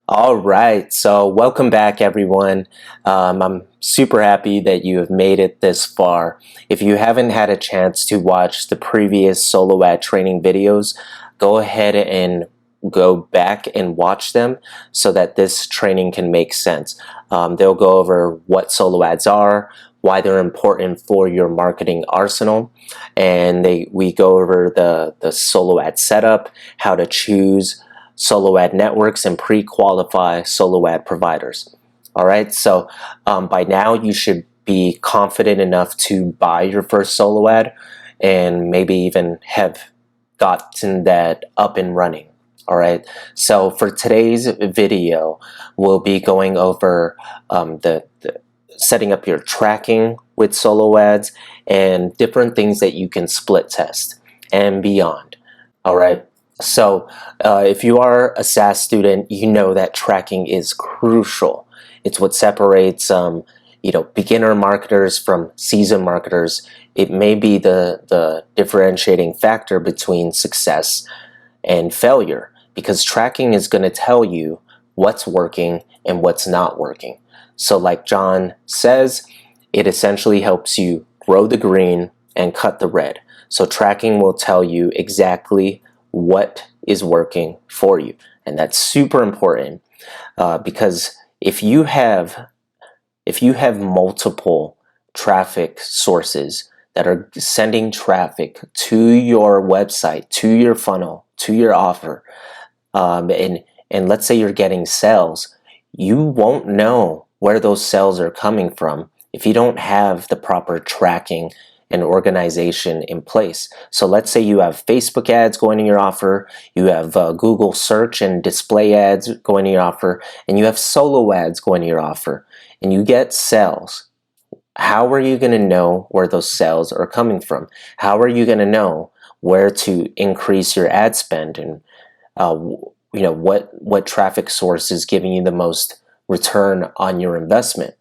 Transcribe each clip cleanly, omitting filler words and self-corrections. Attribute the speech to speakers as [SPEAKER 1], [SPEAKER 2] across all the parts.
[SPEAKER 1] All right, so welcome back, everyone. I'm super happy that you have made it this far. If you haven't had a chance to watch the previous solo ad training videos, go ahead and go back and watch them so that this training can make sense. They'll go over what solo ads are, why they're important for your marketing arsenal, and we go over the solo ad setup, how to choose solo ad networks and pre-qualify solo ad providers. All right, so by now you should be confident enough to buy your first solo ad and maybe even have gotten that up and running. All right, so for today's video, we'll be going over the setting up your tracking with solo ads and different things that you can split test and beyond. All right. So if you are a SaaS student, you know that tracking is crucial. It's what separates beginner marketers from seasoned marketers. It may be the differentiating factor between success and failure, because tracking is going to tell you what's working and what's not working. So like John says, it essentially helps you grow the green and cut the red. So tracking will tell you exactly what is working for you, and that's super important because if you have multiple traffic sources that are sending traffic to your website, to your funnel, to your offer, and let's say you're getting sales, you won't know where those sales are coming from if you don't have the proper tracking and organization in place. So let's say you have Facebook ads going to your offer, you have Google search and display ads going to your offer, and you have solo ads going to your offer, and you get sales. How are you going to know where those sales are coming from? How are you going to know where to increase your ad spend, and what traffic source is giving you the most return on your investment?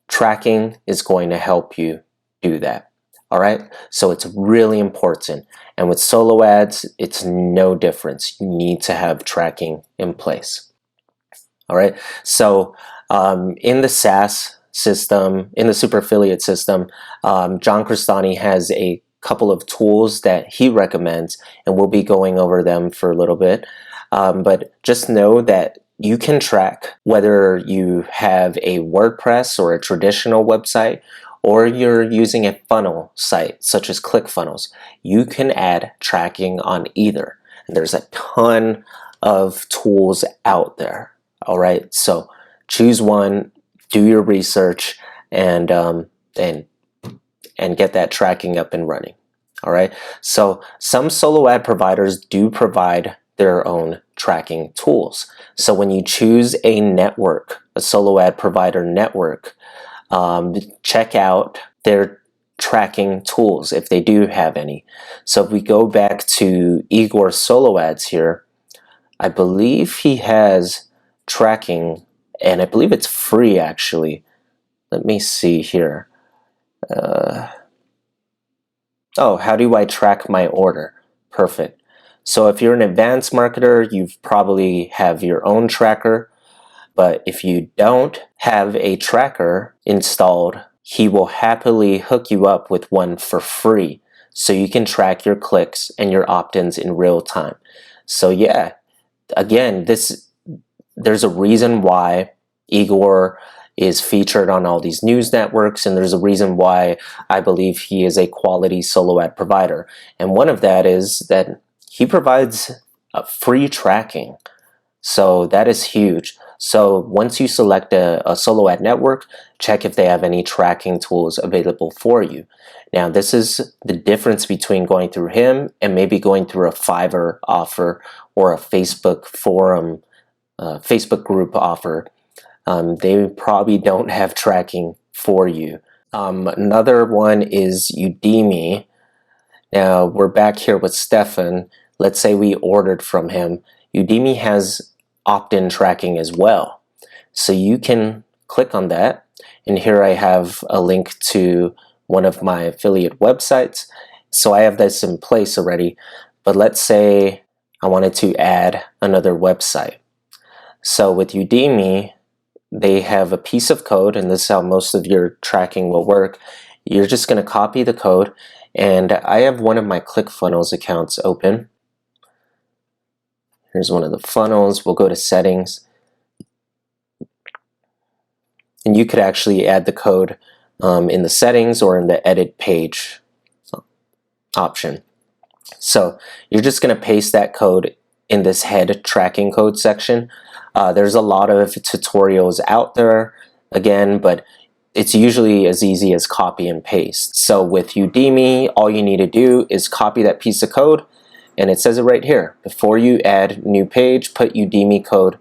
[SPEAKER 1] Tracking is going to help you do that. All right, so it's really important, and with solo ads it's no difference. You need to have tracking in place. All right, so in the SaaS system, in the super affiliate system, John Crestani has a couple of tools that he recommends, and we'll be going over them for a little bit, but just know that you can track whether you have a WordPress or a traditional website, or you're using a funnel site such as ClickFunnels. You can add tracking on either. And there's a ton of tools out there. All right, so choose one, do your research, and get that tracking up and running. All right, so some solo ad providers do provide their own tracking tools. So when you choose a network, a solo ad provider network, check out their tracking tools if they do have any. So if we go back to Igor's solo ads here, I believe he has tracking, and I believe it's free actually. Let me see here. Oh, how do I track my order? Perfect. So if you're an advanced marketer, you probably have your own tracker. But if you don't have a tracker installed, he will happily hook you up with one for free so you can track your clicks and your opt-ins in real time. So yeah, again, there's a reason why Igor is featured on all these news networks, and there's a reason why I believe he is a quality solo ad provider. And one of that is that he provides free tracking. So that is huge. So once you select a solo ad network, check if they have any tracking tools available for you. Now, this is the difference between going through him and maybe going through a Fiverr offer or a Facebook forum, Facebook group offer. They probably don't have tracking for you. Another one is Udemy. Now, we're back here with Stefan. Let's say we ordered from him. Udemy has opt-in tracking as well. So you can click on that, and here I have a link to one of my affiliate websites. So I have this in place already, but let's say I wanted to add another website. So with Udemy, they have a piece of code, and this is how most of your tracking will work. You're just going to copy the code, and I have one of my ClickFunnels accounts open. Here's one of the funnels. We'll go to settings, and you could actually add the code in the settings or in the edit page option. So you're just going to paste that code in this head tracking code section. There's a lot of tutorials out there, again, but it's usually as easy as copy and paste. So with Udemy, all you need to do is copy that piece of code, and it says it right here. Before you add new page, put Udemy code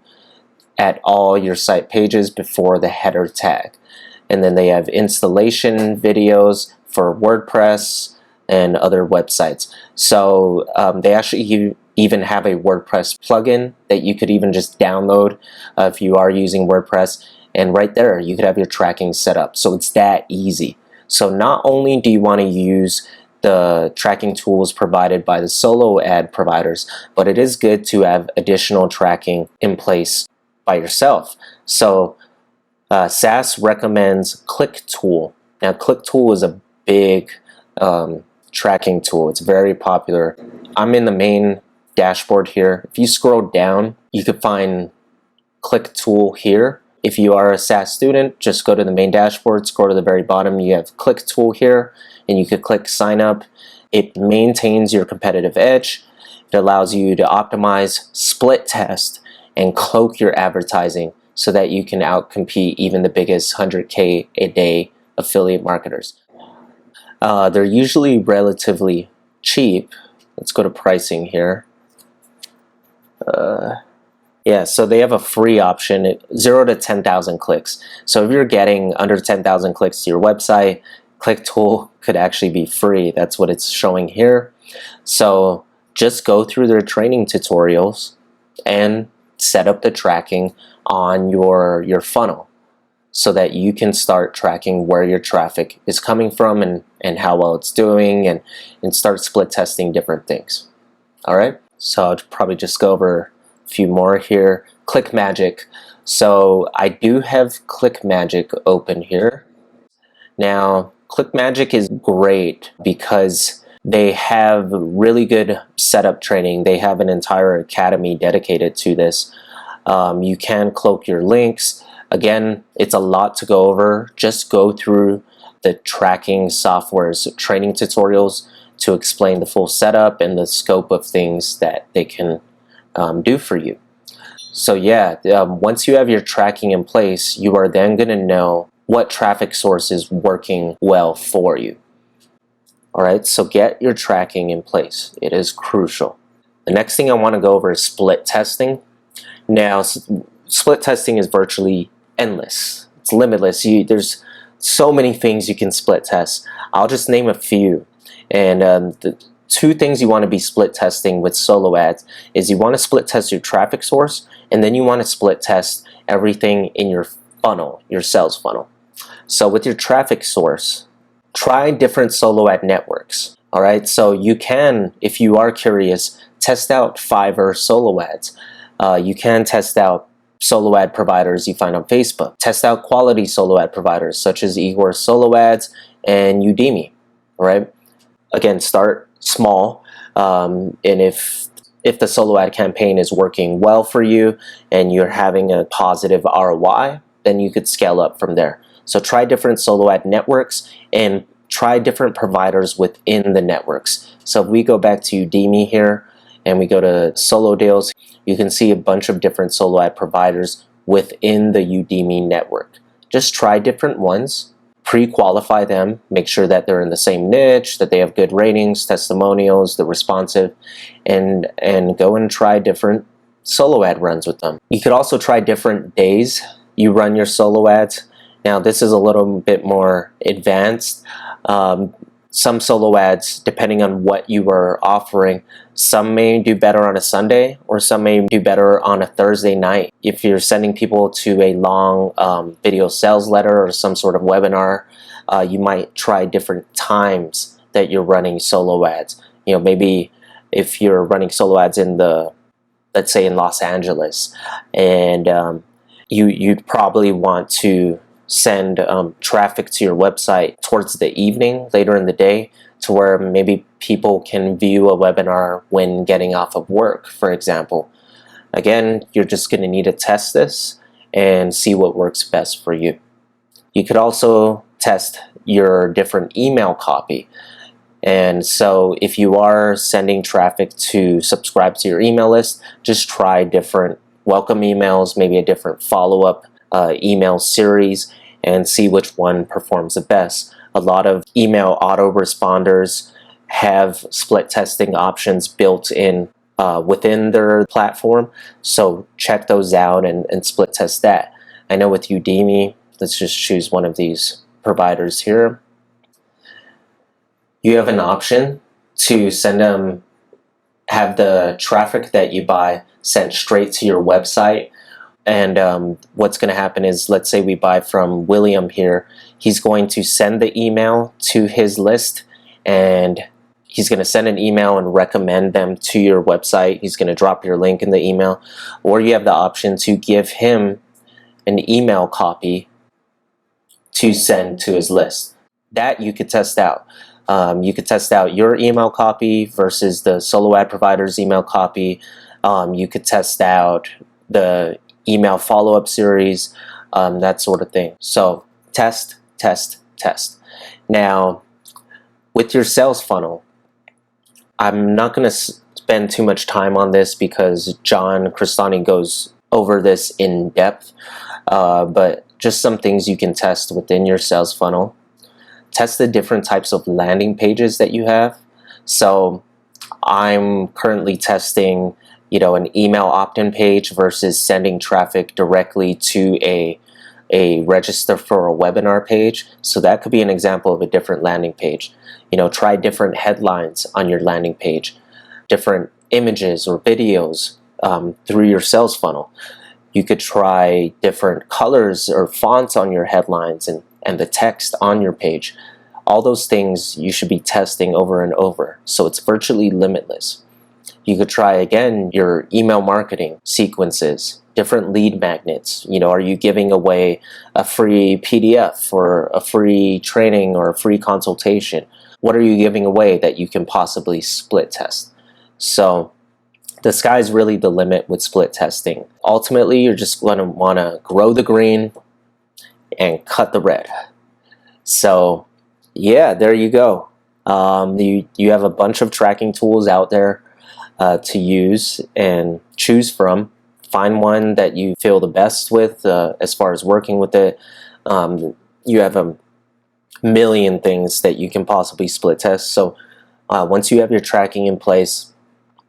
[SPEAKER 1] at all your site pages before the header tag. And then they have installation videos for WordPress and other websites. So they actually even have a WordPress plugin that you could even just download if you are using WordPress, and right there you could have your tracking set up. So it's that easy. So not only do you want to use the tracking tools provided by the solo ad providers, but it is good to have additional tracking in place by yourself. So SAS recommends ClickTool. Now ClickTool is a big tracking tool. It's very popular. I'm in the main dashboard here. If you scroll down, you could find ClickTool here. If you are a SAS student, just go to the main dashboard, scroll to the very bottom, you have ClickTool here, and you could click sign up. It maintains your competitive edge. It allows you to optimize, split test, and cloak your advertising so that you can outcompete even the biggest 100K a day affiliate marketers. They're usually relatively cheap. Let's go to pricing here. Yeah, so they have a free option, 0 to 10,000 clicks. So if you're getting under 10,000 clicks to your website, ClickTool could actually be free. That's what it's showing here. So just go through their training tutorials and set up the tracking on your funnel so that you can start tracking where your traffic is coming from and how well it's doing, and start split testing different things. All right, so I'll probably just go over a few more here. ClickMagick. So I do have ClickMagick open here. Now ClickMagick is great because they have really good setup training. They have an entire academy dedicated to this. You can cloak your links. Again, it's a lot to go over. Just go through the tracking software's training tutorials to explain the full setup and the scope of things that they can do for you. So yeah, once you have your tracking in place, you are then going to know what traffic source is working well for you. Alright, so get your tracking in place. It is crucial. The next thing I want to go over is split testing. Now, split testing is virtually endless. It's limitless. There's so many things you can split test. I'll just name a few. And the two things you want to be split testing with solo ads is you want to split test your traffic source, and then you want to split test everything in your funnel, your sales funnel. So with your traffic source, try different solo ad networks. All right, so you can, if you are curious, test out Fiverr solo ads. You can test out solo ad providers you find on Facebook. Test out quality solo ad providers such as Igor Solo Ads and Udemy. All right, again, start small, and if the solo ad campaign is working well for you and you're having a positive ROI, then you could scale up from there. So try different solo ad networks and try different providers within the networks. So if we go back to Udemy here and we go to solo deals, you can see a bunch of different solo ad providers within the Udemy network. Just try different ones, pre-qualify them, make sure that they're in the same niche, that they have good ratings, testimonials, they're responsive, and go and try different solo ad runs with them. You could also try different days you run your solo ads. Now this is a little bit more advanced. Some solo ads, depending on what you are offering, some may do better on a Sunday or some may do better on a Thursday night. If you're sending people to a long video sales letter or some sort of webinar, you might try different times that you're running solo ads. You know, maybe if you're running solo ads in the let's say in Los Angeles, and you'd probably want to send traffic to your website towards the evening, later in the day, to where maybe people can view a webinar when getting off of work, for example. Again, you're just going to need to test this and see what works best for you. You could also test your different email copy. And so if you are sending traffic to subscribe to your email list, just try different welcome emails, maybe a different follow-up email series, and see which one performs the best. A lot of email autoresponders have split testing options built in within their platform, so check those out and split test that. I know with Udemy, let's just choose one of these providers here. You have an option to send them, have the traffic that you buy sent straight to your website. And what's going to happen is, let's say we buy from William here. He's going to send the email to his list, and he's going to send an email and recommend them to your website. He's going to drop your link in the email, or you have the option to give him an email copy to send to his list. That you could test out. You could test out your email copy versus the solo ad provider's email copy. You could test out the email follow-up series, that sort of thing. So test, test, test. Now, with your sales funnel, I'm not going to spend too much time on this because John Crestani goes over this in depth, but just some things you can test within your sales funnel. Test the different types of landing pages that you have. So I'm currently testing, an email opt-in page versus sending traffic directly to a register for a webinar page. So that could be an example of a different landing page. Try different headlines on your landing page, different images or videos through your sales funnel. You could try different colors or fonts on your headlines and the text on your page. All those things you should be testing over and over, so it's virtually limitless. You could try again your email marketing sequences, different lead magnets. Are you giving away a free PDF or a free training or a free consultation? What are you giving away that you can possibly split test? So the sky's really the limit with split testing. Ultimately, you're just going to want to grow the green and cut the red. So yeah, there you go. You have a bunch of tracking tools out there to use and choose from. Find one that you feel the best with as far as working with it. You have a million things that you can possibly split test. So once you have your tracking in place,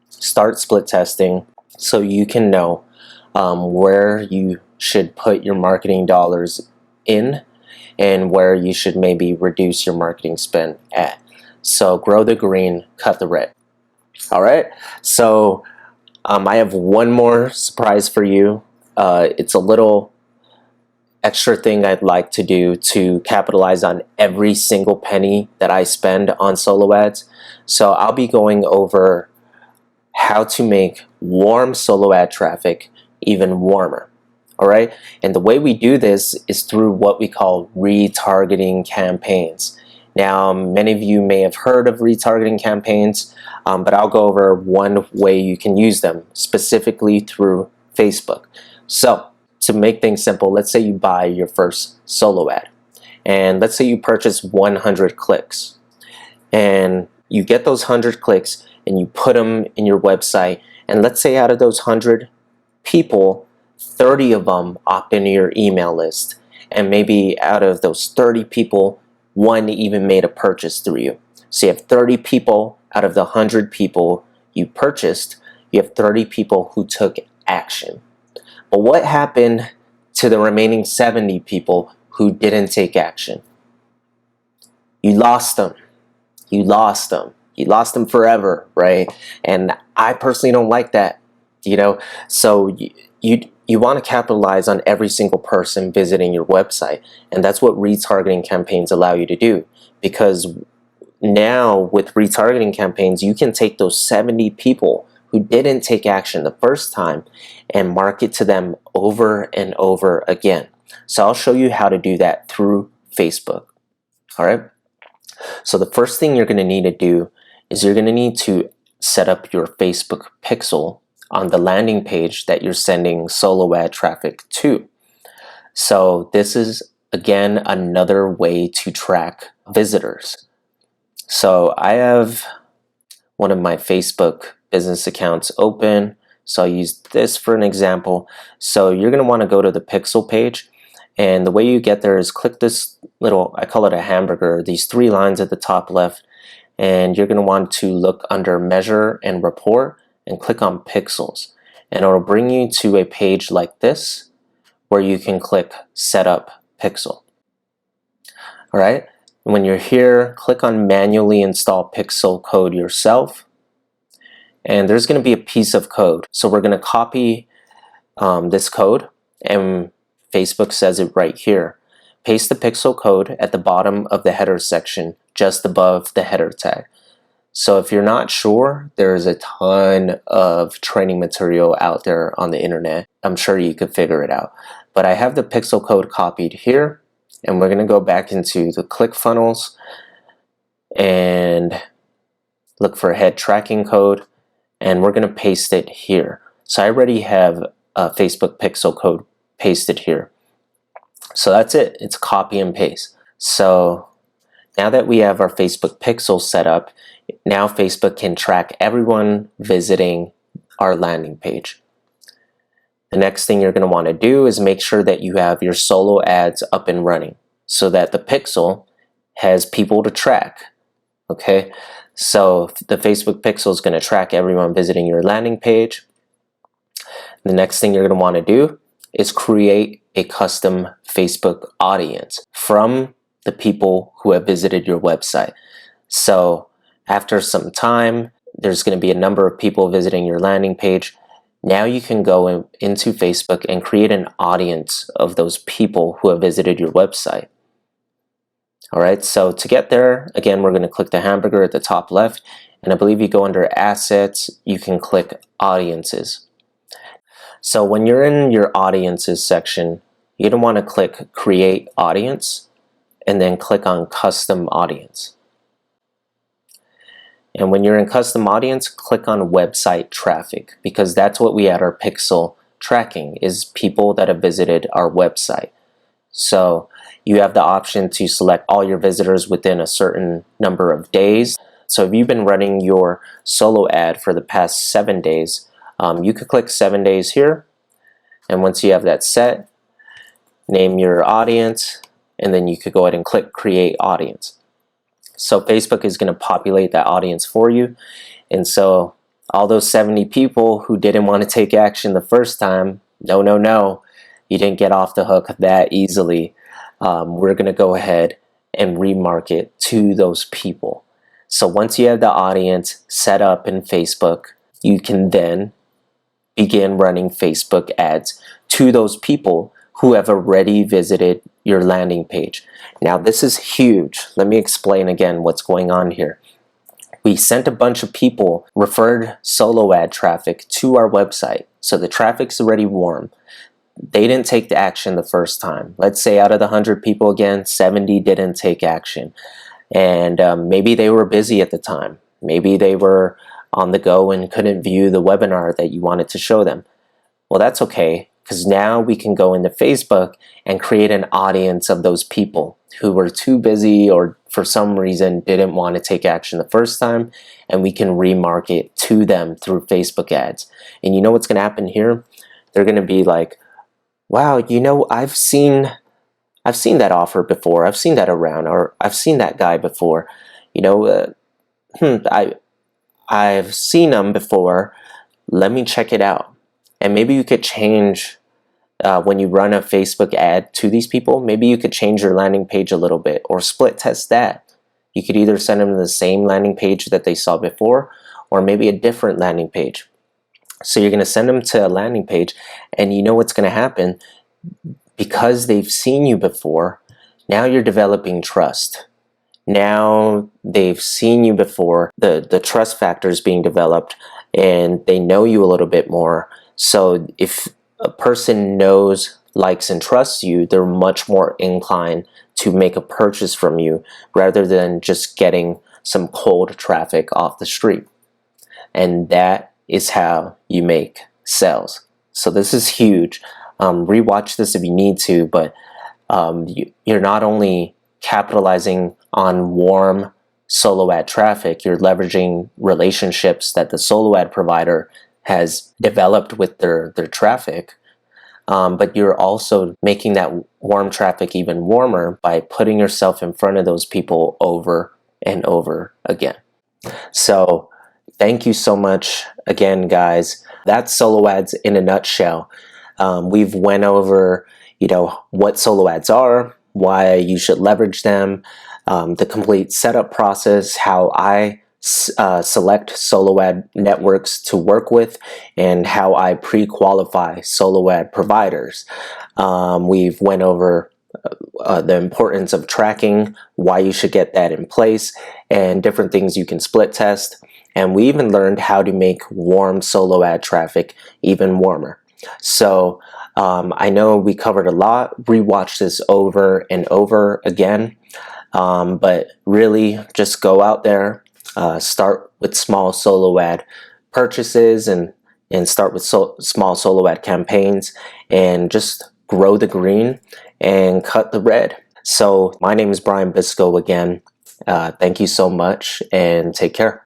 [SPEAKER 1] start split testing so you can know where you should put your marketing dollars in and where you should maybe reduce your marketing spend at. So grow the green, cut the red. All right, so I have one more surprise for you. It's a little extra thing I'd like to do to capitalize on every single penny that I spend on solo ads. So I'll be going over how to make warm solo ad traffic even warmer. All right, and the way we do this is through what we call retargeting campaigns. Now, many of you may have heard of retargeting campaigns, but I'll go over one way you can use them, specifically through Facebook. So, to make things simple, let's say you buy your first solo ad, and let's say you purchase 100 clicks, and you get those 100 clicks, and you put them in your website, and let's say out of those 100 people, 30 of them opt into your email list, and maybe out of those 30 people, one even made a purchase through you. So you have 30 people out of the 100 people you purchased, you have 30 people who took action. But what happened to the remaining 70 people who didn't take action? You lost them. You lost them. You lost them forever, right? And I personally don't like that, So you want to capitalize on every single person visiting your website, and that's what retargeting campaigns allow you to do. Because now with retargeting campaigns, you can take those 70 people who didn't take action the first time and market to them over and over again. So I'll show you how to do that through Facebook. All right. So the first thing you're going to need to do is you're going to need to set up your Facebook pixel on the landing page that you're sending solo ad traffic to. So this is again another way to track visitors. So I have one of my Facebook business accounts open. So I'll use this for an example. So you're going to want to go to the pixel page, and the way you get there is click this little, I call it a hamburger, these three lines at the top left, and you're going to want to look under measure and report and click on pixels, and it'll bring you to a page like this where you can click set up pixel. All right, when you're here, click on manually install pixel code yourself, and there's going to be a piece of code. So we're going to copy this code, and Facebook says it right here. Paste the pixel code at the bottom of the header section, just above the header tag. So if you're not sure, there's a ton of training material out there on the internet. I'm sure you could figure it out. But I have the pixel code copied here, and we're going to go back into the ClickFunnels and look for head tracking code, and we're going to paste it here. So I already have a Facebook pixel code pasted here. So that's it. It's copy and paste. So now that we have our Facebook pixel set up, now Facebook can track everyone visiting our landing page. The next thing you're going to want to do is make sure that you have your solo ads up and running so that the pixel has people to track. Okay, so the Facebook pixel is going to track everyone visiting your landing page. The next thing you're going to want to do is create a custom Facebook audience from the people who have visited your website. So after some time, there's going to be a number of people visiting your landing page. Now you can go into Facebook and create an audience of those people who have visited your website. All right, so to get there, again, we're going to click the hamburger at the top left, and I believe you go under Assets, you can click Audiences. So when you're in your Audiences section, you're going to want to click Create Audience, and then click on Custom Audience. And when you're in Custom Audience, click on Website Traffic, because that's what we had our pixel tracking, is people that have visited our website. So you have the option to select all your visitors within a certain number of days. So if you've been running your solo ad for the past 7 days, you could click 7 days here. And once you have that set, name your audience, and then you could go ahead and click Create Audience. So Facebook is going to populate that audience for you. And so all those 70 people who didn't want to take action the first time, no, you didn't get off the hook that easily. We're going to go ahead and remarket to those people. So once you have the audience set up in Facebook, you can then begin running Facebook ads to those people who have already visited your landing page. Now this is huge. Let me explain again what's going on here. We sent a bunch of people, referred solo ad traffic to our website. So the traffic's already warm. They didn't take the action the first time. Let's say out of the 100 people again, 70 didn't take action. And maybe they were busy at the time. Maybe they were on the go and couldn't view the webinar that you wanted to show them. Well, that's okay, because now we can go into Facebook and create an audience of those people who were too busy or for some reason didn't want to take action the first time, and we can remarket to them through Facebook ads. And you know what's going to happen here? They're going to be like, wow, you know, I've seen that offer before. I've seen that around, or I've seen that guy before. You know, I've seen them before. Let me check it out. And maybe you could change when you run a Facebook ad to these people. Maybe you could change your landing page a little bit, or split test that. You could either send them to the same landing page that they saw before, or maybe a different landing page. So you're going to send them to a landing page, and you know what's going to happen? Because they've seen you before, now you're developing trust. Now they've seen you before, the trust factor is being developed, and they know you a little bit more. So if a person knows, likes, and trusts you, they're much more inclined to make a purchase from you rather than just getting some cold traffic off the street. And that is how you make sales. So this is huge. Rewatch this if you need to, but you're not only capitalizing on warm solo ad traffic, you're leveraging relationships that the solo ad provider has developed with their traffic, but you're also making that warm traffic even warmer by putting yourself in front of those people over and over again. So thank you so much again, guys. That's solo ads in a nutshell. We've went over, what solo ads are, why you should leverage them, the complete setup process, how I select solo ad networks to work with, and how I pre-qualify solo ad providers. We've went over the importance of tracking, why you should get that in place, and different things you can split test. And we even learned how to make warm solo ad traffic even warmer. So I know we covered a lot. Rewatch this over and over again. But really just go out there, start with small solo ad purchases and start with small solo ad campaigns, and just grow the green and cut the red. So my name is Bryan Biscoe again. Thank you so much and take care.